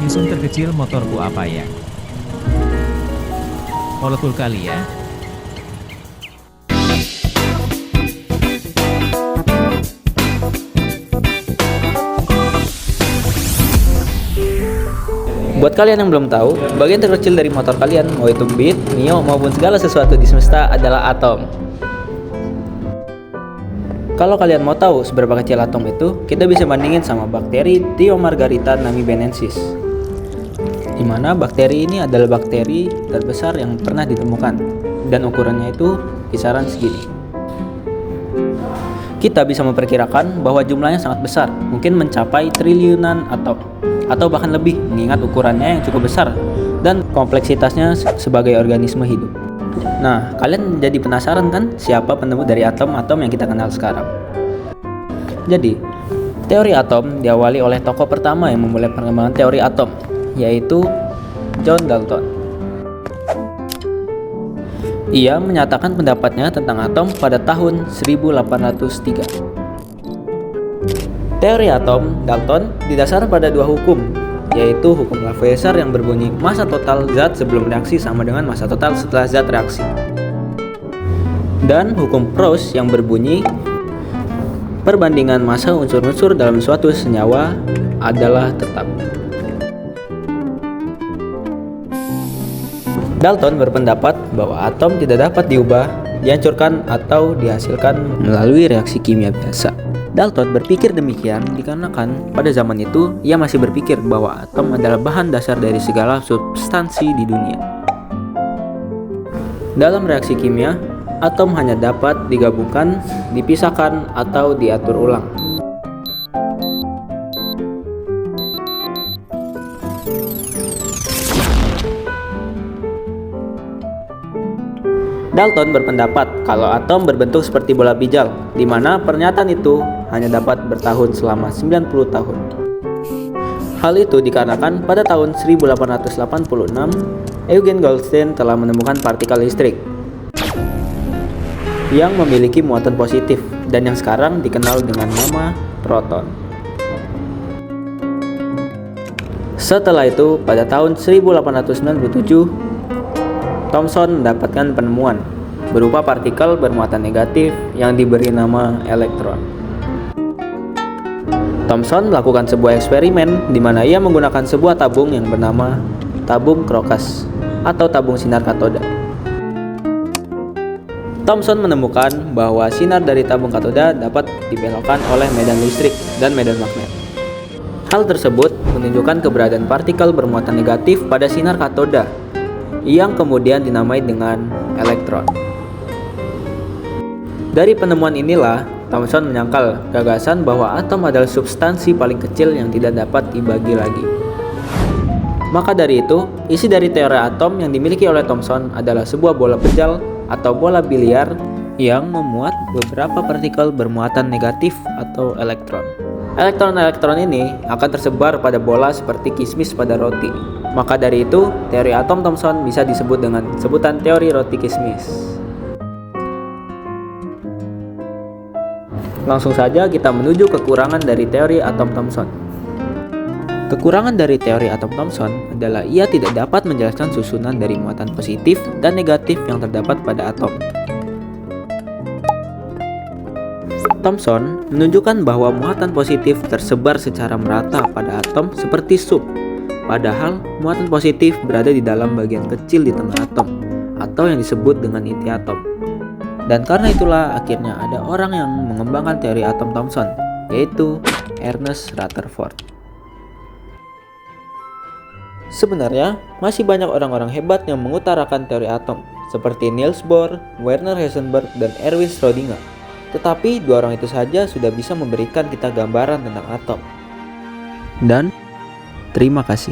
Menyusun terkecil motorku apa ya? Molekul kali ya? Buat kalian yang belum tahu, bagian terkecil dari motor kalian, mau itu bit, mio, maupun segala sesuatu di semesta adalah atom. Kalau kalian mau tahu seberapa kecil atom itu, kita bisa bandingin sama bakteri Thiomargarita namibenensis. Di mana bakteri ini adalah bakteri terbesar yang pernah ditemukan, dan ukurannya itu kisaran segini. Kita bisa memperkirakan bahwa jumlahnya sangat besar, mungkin mencapai triliunan atom, atau bahkan lebih mengingat ukurannya yang cukup besar dan kompleksitasnya sebagai organisme hidup. Nah, kalian jadi penasaran kan siapa penemu dari atom-atom yang kita kenal sekarang? Jadi, teori atom diawali oleh tokoh pertama yang memulai perkembangan teori atom, yaitu John Dalton. Ia menyatakan pendapatnya tentang atom pada tahun 1803. Teori atom Dalton didasarkan pada dua hukum, yaitu hukum Lavoisier yang berbunyi massa total zat sebelum reaksi sama dengan massa total setelah zat reaksi, dan hukum Proust yang berbunyi perbandingan massa unsur-unsur dalam suatu senyawa adalah tetap. Dalton berpendapat bahwa atom tidak dapat diubah, dihancurkan, atau dihasilkan melalui reaksi kimia biasa. Dalton berpikir demikian dikarenakan pada zaman itu ia masih berpikir bahwa atom adalah bahan dasar dari segala substansi di dunia. Dalam reaksi kimia, atom hanya dapat digabungkan, dipisahkan, atau diatur ulang. Dalton berpendapat kalau atom berbentuk seperti bola bijal, di mana pernyataan itu hanya dapat bertahun selama 90 tahun. Hal itu dikarenakan pada tahun 1886, Eugen Goldstein telah menemukan partikel listrik yang memiliki muatan positif dan yang sekarang dikenal dengan nama proton. Setelah itu, pada tahun 1897, Thomson mendapatkan penemuan berupa partikel bermuatan negatif yang diberi nama elektron. Thomson melakukan sebuah eksperimen di mana ia menggunakan sebuah tabung yang bernama tabung Crocus atau tabung sinar katoda. Thomson menemukan bahwa sinar dari tabung katoda dapat dibelokkan oleh medan listrik dan medan magnet. Hal tersebut menunjukkan keberadaan partikel bermuatan negatif pada sinar katoda yang kemudian dinamai dengan elektron. Dari penemuan inilah, Thomson menyangkal gagasan bahwa atom adalah substansi paling kecil yang tidak dapat dibagi lagi. Maka dari itu, isi dari teori atom yang dimiliki oleh Thomson adalah sebuah bola pejal atau bola biliar yang memuat beberapa partikel bermuatan negatif atau elektron. Elektron-elektron ini akan tersebar pada bola seperti kismis pada roti. Maka dari itu, teori atom Thomson bisa disebut dengan sebutan teori roti kismis. Langsung saja kita menuju kekurangan dari teori atom Thomson. Kekurangan dari teori atom Thomson adalah ia tidak dapat menjelaskan susunan dari muatan positif dan negatif yang terdapat pada atom. Thomson menunjukkan bahwa muatan positif tersebar secara merata pada atom seperti sup. Padahal, muatan positif berada di dalam bagian kecil di tengah atom, atau yang disebut dengan inti atom. Dan karena itulah akhirnya ada orang yang mengembangkan teori atom Thomson, yaitu Ernest Rutherford. Sebenarnya, masih banyak orang-orang hebat yang mengutarakan teori atom, seperti Niels Bohr, Werner Heisenberg, dan Erwin Schrödinger. Tetapi dua orang itu saja sudah bisa memberikan kita gambaran tentang atom. Dan terima kasih.